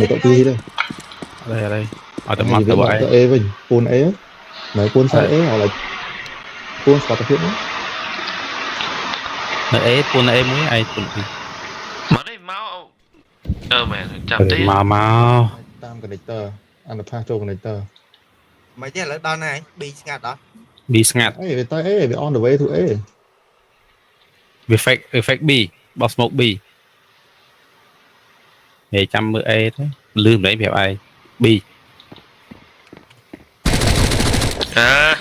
người tọt pi đây ở đây ở tầm ai mặt biết tầm bạn bãi tọt e mình pôn e nói pôn sai e hoặc là pôn spot tập hiện đó nơi ấy pun ấy mới ai pun mà đây máu mẹ chạm tí mau tam connector anh là pha cho connector mấy cái là đòn này bị ngạt đó bị ngạt ấy về tay ấy về on the way to e effect B boss smoke B để chăm mưa A thế lương đấy việc ai B à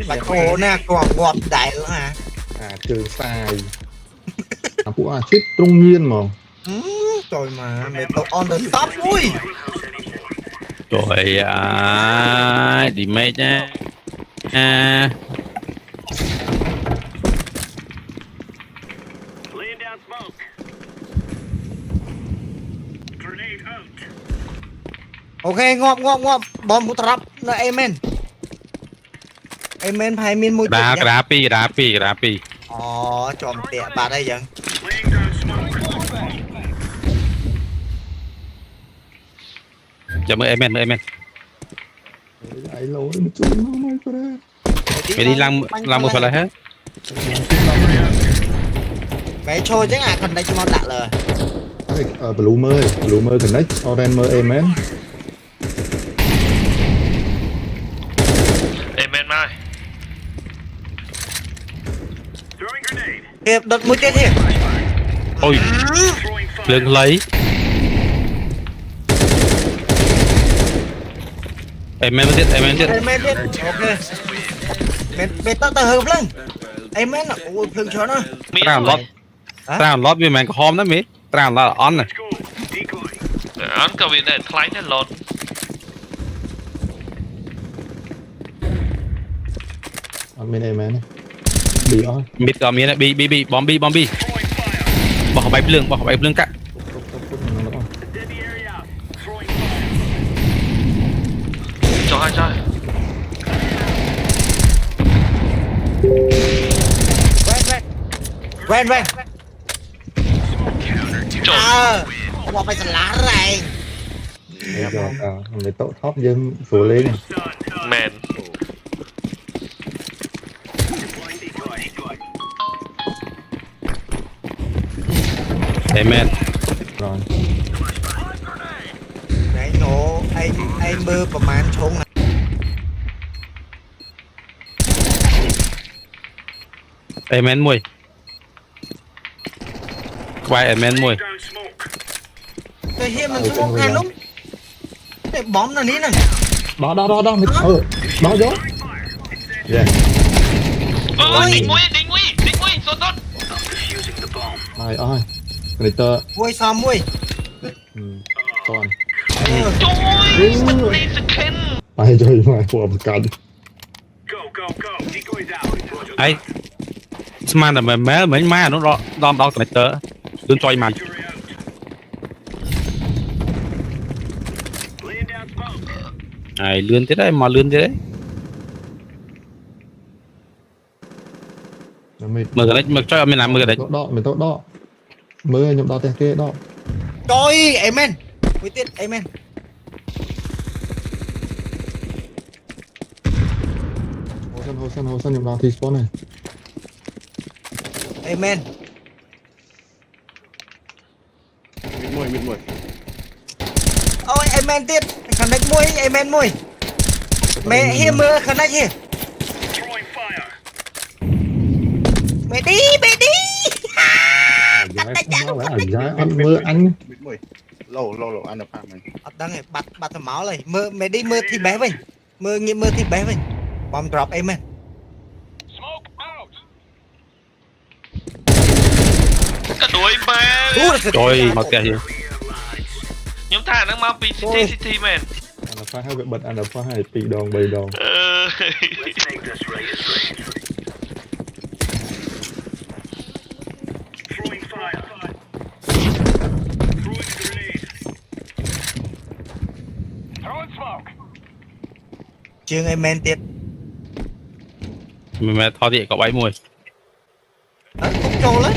bạch hồ nè còn ngọt đại nữa hả à trừ sai à phụ à chết trung nhiên mà trời mà mày tao on the top ui trời ơi đi mê nha à ok ngọt bom một trap là amen phải miên môi đá pi chòm tẹt bà đây vậy chào mời em ấy lỗi một chút nó mới có đây mày đi làm một phần là hết mày trôi chứ à còn đây cho nó đặt lời blue mơ connect orange mơ em ấy em mai hiệp đợt mũi chết hiệp ôi lương lấy em biết amen biết ok mày tao tao hợp lên amen là ui phương cho nó tao lót với mày có hôm đó mít tao là on này ăn cả viên này thay nên lót on bên em ấy bị on mít có miếng này bi bom bi bỏ bay lương cắt cho hai trai quen trời qua phải lá này người tọt top dân số lên này mẹn amen rồi đấy nổ anh mơประมาณชงnày amen mùi quay amen mùi tôi hiểm mình không hay lắm để bom là ní này đó mình đó gió yeah ôi đỉnh mũi tốt ai connector mui sao mui còn trời mình đi skin ai chơi mà của một cảnh ấy mà mấy má nó đom đo cái tớ đừng chơi mà ai lươn thế đấy mà lươn thế đấy mưa cái đấy mưa cho mình làm mưa cái đấy đó mình tốt đó mưa nhậm đó kia đó trời amen mới tiết amen hồ sân nhậm đó thì spawn này amen mid ôi amen tiết khẩn đánh mui amen mui mẹ hiểm mưa khẩn đánh hiểm mẹ đi giá ăn mưa ăn mid lâu ăn được phạm mình đang này bắt thầm máu này mẹ đi mưa thì bé mình mưa thì bé mình bom drop amen cả đuổi mà trời mà kìa nhóm thả nó mau city man anh là pha hai bật anh là pha hai tỷ đòn bầy đòn chương amen tiết mẹ thò thì có 7 mùi cúc trâu lấy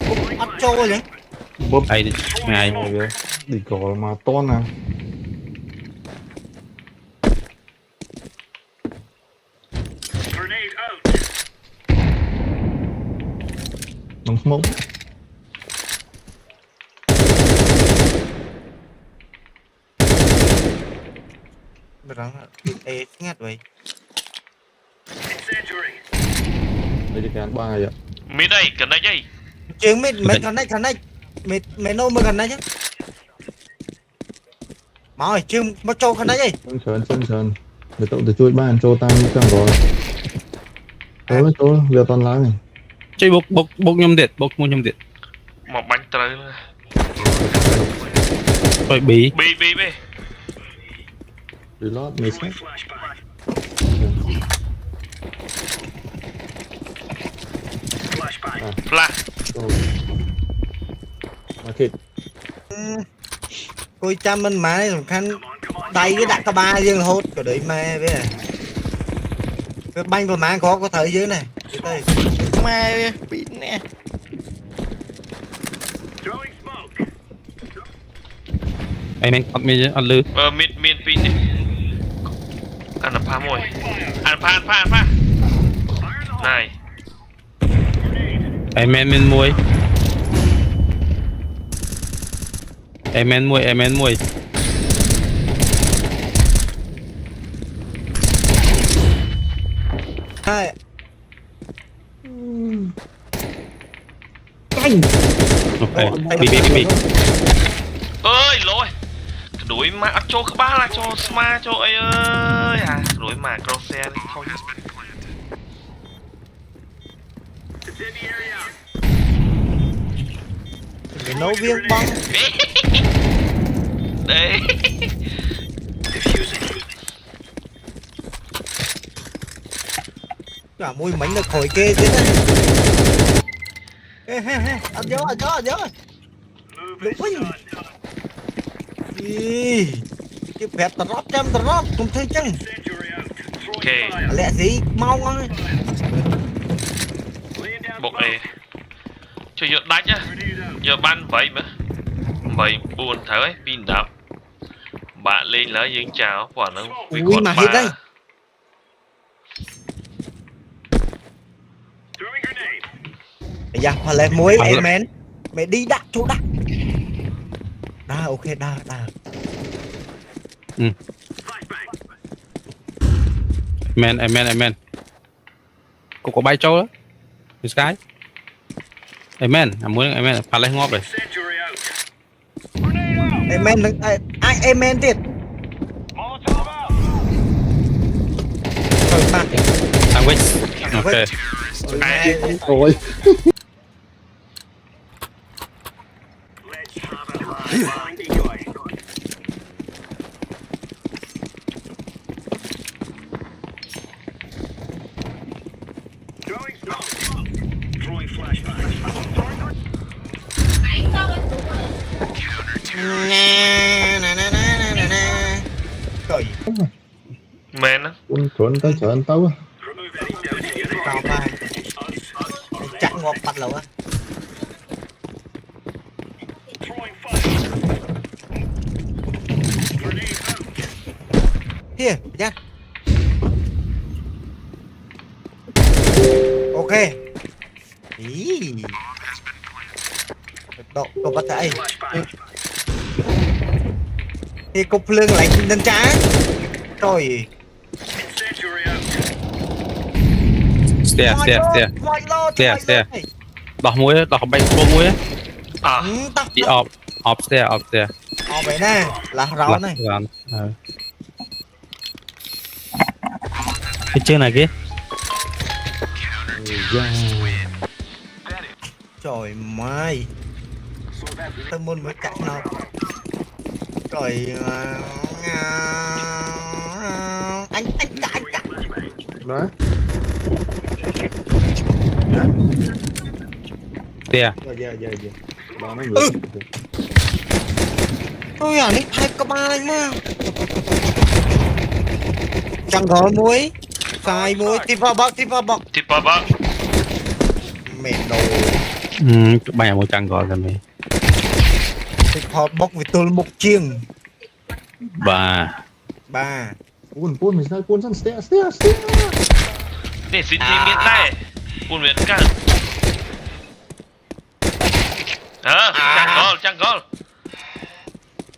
cúc bắt trâu rồi bóp ai ngày rồi kìa đi cỏ mà to nè nóng smoke Berang ngắt vậy. đây cái can ba vậy Mid đây, cần đây dây. Chuyện mày khăn này mày nô mày khăn này chứ. Mày chuyện mà cho khăn này gì? sân sờn để tụi tôi chui ban cho tam căng rồi tối giờ toàn lá này chơi bốc mua nhom điện Một bánh trời. rồi bí Bi. reload mấy set Flash. market Coi chăm mình má này khăn đầy cái đặt cả ba riêng hốt cái đấy mẹ với cái banh của má có thấy dưới này đây mẹ bị nè anh em bắt mình ăn lư Mid pin đi. Ăn pha mồi. Ăn pha. Này. em men muối hai ok bị Ơi lỗi. Đuổi mà cho các bác là cho Sma cho ấy ơi à. Đuổi mà crosshair đi thôi. để nấu viên băng Đấy. cả mùi mảnh được khỏi kê thế này ăn vô đúng vinh đi cái phép tật rót không thấy chăng Ok. lẽ gì mau ơi Bộ này. Cho giờ đánh nhá. Giờ ban vậy mà. Vậy buồn thở ấy, pin đập. Bạn lên lá dương chào quả nó ui mà hết đây bây giờ phải lên muối em men mày đi đặt chỗ đặt đa ok đa men có bay trâu đó sky amen muốn amen phá lên ngóp rồi em men ai em men tiệt rồi bạn sandwich ok rồi trời Men á. quân chuẩn tới chợ anh tấu cao ba chặn ngọt bắt lẩu á here yeah ok ý độ bắt tay thì cục lương lại lên trái rồi Stairs đọc muối đọc bay vô muối À. đi off stairs vậy nè là rõ này cái chương này kia trời mai tôi muốn mới chạy nào trời anh chạy đó stairs giờ ba mấy người tôi à nick hai có ba anh mà chẳng có muối xài muối tiếp vào bọc Tipper bác. mệt đồ bay một trang gọi là mày ติดพอบอกวิตูลมุกเชียง bà บ้า ปุ้นไม่ใช่ปุ้นสั้นสเตียสเตียสเตีย นี่สิทีเมียนได้ปุ่นเวียนกันจังกอล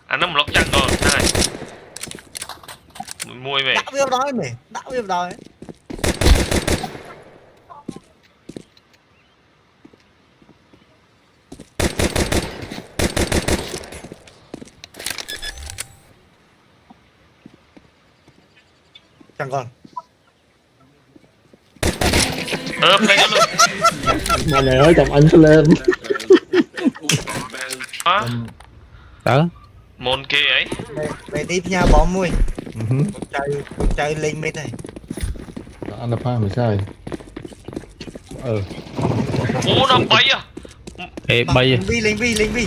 อันนั้นมันล็อกจังกอลได้มวยไหม đã viêm đói mày đã viêm đói chẳng còn เพลงกันเลย mà này ơi cầm anh lên ฮะ đó มนเกย์ไอ้ mày đi nhà bỏ mui con trai lên mít này anh là phaไม่ใช่ โอ้น้ำไปอ่ะ ê bay lên vi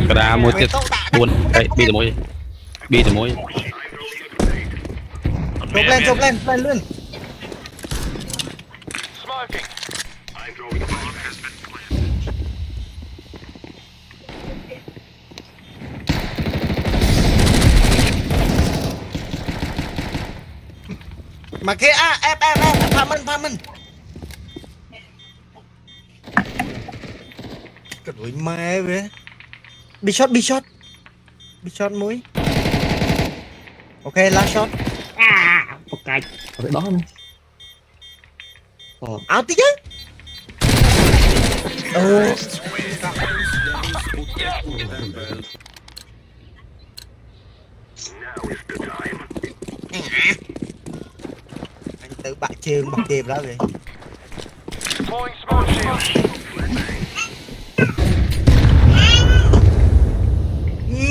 cái đá môi tiết buồn đây bi từ môi chụp lên luôn mà kia ép pha mình cái đuổi mẹ về bị shot mũi ok last shot ok ở đây đó này áo tí chứ anh tự bạc trường bạc kìm đó vậy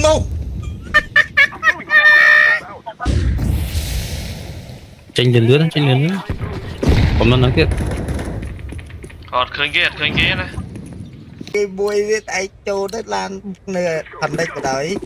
no tranh lên nữa còn nó nói tiếp กอดเคยเกย์นะ cái bùi với tay châu đất lan nè thành đây cái đấy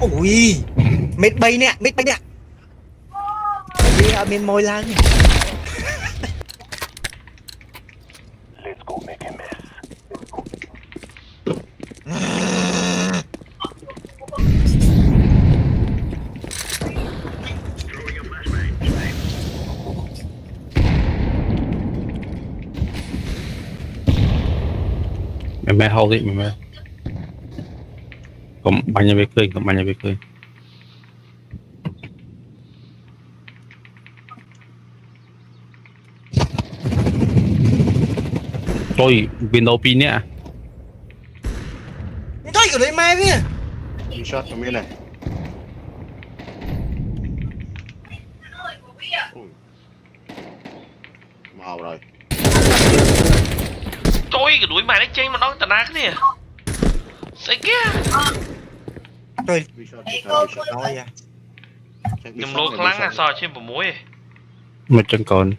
ui mít bay nè đi ở bên môi lan mẹ hold it mẹ còn bao nhiêu biết cười tôi window pin nhé thôi cái đấy mai vớiมีช็อตตรงนี้เลยมาเอาเลย trôi cái đuổi mày nó chơi mà nó tận ác nè sai kia thôi มีช็อตมีช็อต nói à nhầm lô khăn lăng à so trên bộ muối một chân còn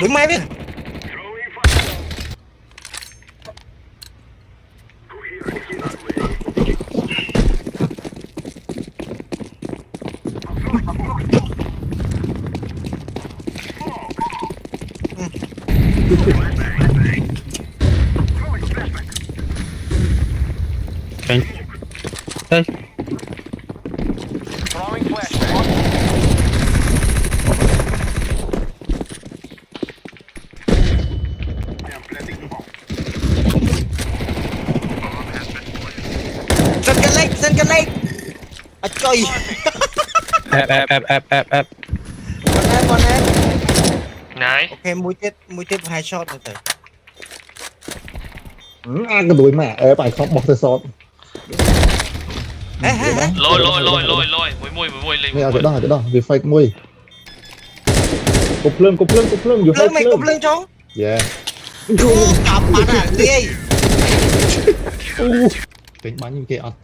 đuổi mai với Đây. Đây. Sân cái này à trời Ép. con em này ok mũi tiếp 2 shot rồi tử cái đuổi mẹ phải khóc bọc tay sọt lôi mùi lên nghe ở chỗ đó vì fake mui cục lưng dù lưng mày fake cục lưng cháu yeah cặp bạn à đi ពេញបាញ់គេអត់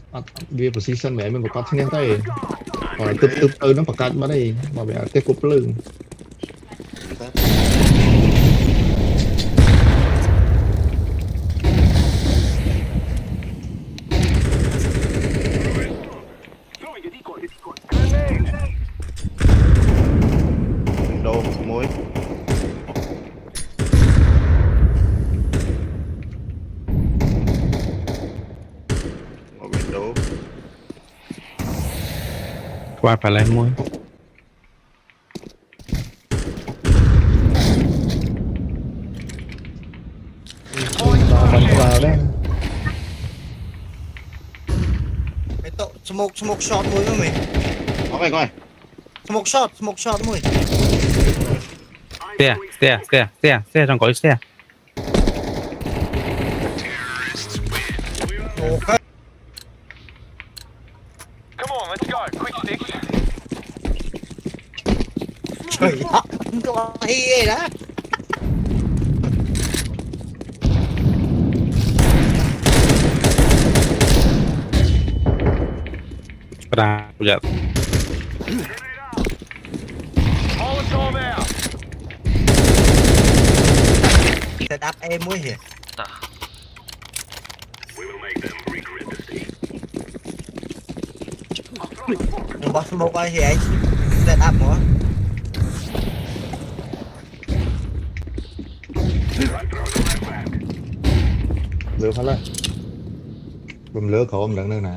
វា position មែនមិនប្រកាសឈ្នះទេគាត់ទឹកទៅនឹងប្រកាសមកទេមកវាគេគប់ភ្លើង Đồ muối. Một bên đồ. ខ្វះប៉ាឡេសមួយ បាញ់vào đấy Mày tộ smoke shot mũi với mày. Có mày coi. Smoke shot mũi. ស្ទះចង់ក្រោយស្ទះ Ok. Come on, let's go. Quick sticks. Trời ơi, có hay đó. ប្រាប្រយ័ត្ន Molotov out. Set up em mũi hả? តា Đừng bỏ smoke ai thì anh set up nữa. lừa phát lên bùm lửa khổ đừng nơi nè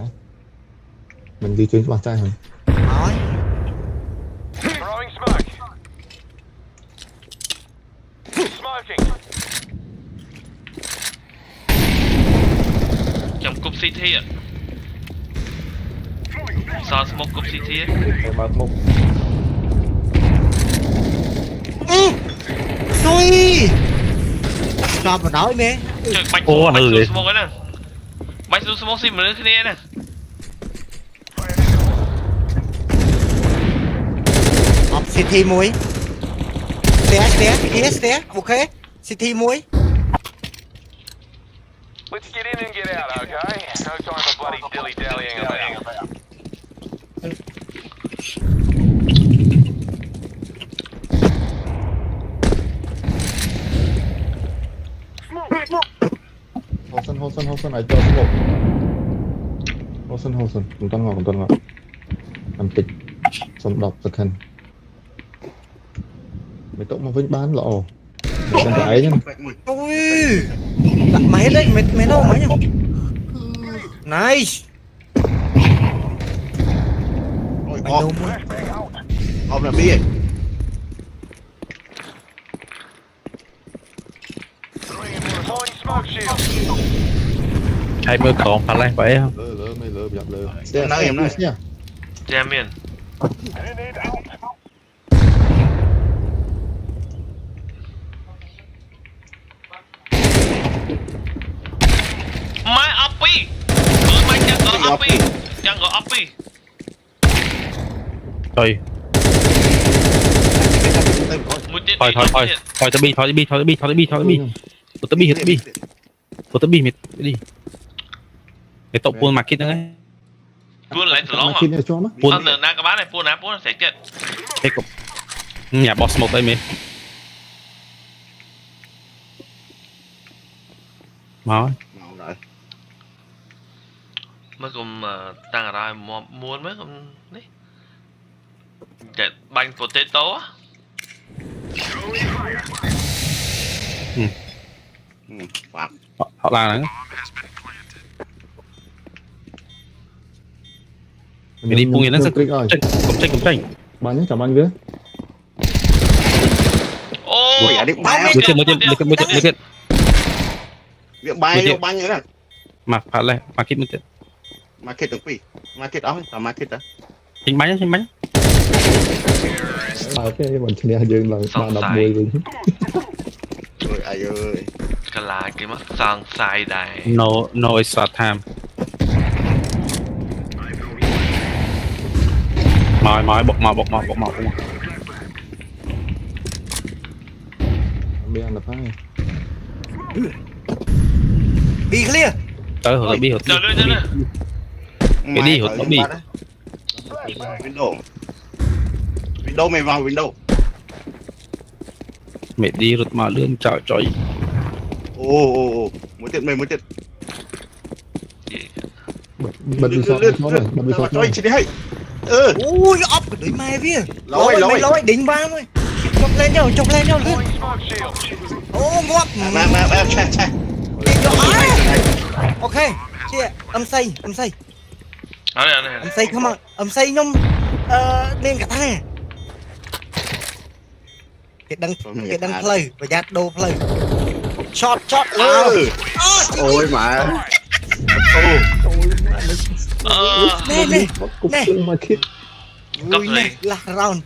mình di chuyển qua trái hả Nói. Throwing smoke. Smoking. trong cục CT ạ sao smoke cục CT á em bật một Xui. Sao mà nói mẹ. trời bạch Ô, bạch ừ xuống vậy. smoke nè bạch xuống smoke xìm nữa kia nè Học city mũi. Stare. Ok. City mũi. Let's get in and get out, okay? No time for bloody dilly-dallying about. hô sân này cho số một hô sân cùng tuần ngọ làm tịch xong đọc thực hành mày tụng mà vinh bán lộ mày đang phải nhá Ui. Đặt máy đấy, mày đâu máy nhá. Nice. Ôi Mày con. đâu mũi. Ông là bia. Deploying smoke shield. ให้มือของប៉ាឡេសបើអី lỡ mày lỡ dập lỡ Nói em nói. nha cha miền mai oppi mai chẳng có oppi chẳng có oppi ចុយ một tiết ថយទៅប៊ីពុតទៅប៊ីមីឌី để tụng buôn market nữa ấy buôn lại từ lóng kia này cho nó buôn ăn nè các bác này buôn sẽ chết cái cục nhà boss một đây mình máu Mau rồi. mới cùng tăng ở đây muốn mấy cùng đấy cái bánh potato á Phạt. họ làm nữa mình đi buông nó rất rồi cũng tranh bạn nhớ chào anh với ô Ôi, đi bay. mới tiền Việc bay vô banh nữa nè. mặc phải lại market mới tiền Market được phi. Market đó, tao market đó. chính bánh cái mình nghe dương là ba đập mùi rồi Ôi ai ơi. cái là cái mắt sang sai đây no it's short time mỏi bọc mỏ bây giờ là phải Be clear. tới hột bi hột Chờ lên chứ nè. Cái đi hột bi Window. Window mày vào window. mẹ đi hột mà lươn chọi chọi Ồ, muốn tiện mày muốn tiện. bật đi sọt rồi bật đi sọt Cho rồi anh chỉ đi hay. Ừ. Ui ốc cái đuổi mai vía. Lối, lối. Mày lối đỉnh ba mày. Chọc lên nhau luôn. Throwing smoke shield. Ô ngọc. Mà cha. Ok. Chia âm say. Ở đây. Âm say không ạ. Âm say nhông lên cả thang. Cái đăng play và giặt đồ play. Shot lên. Ừ. Ôi mà. Nè. cục xương mà khít Cấp Ui gì? nè, lạc round.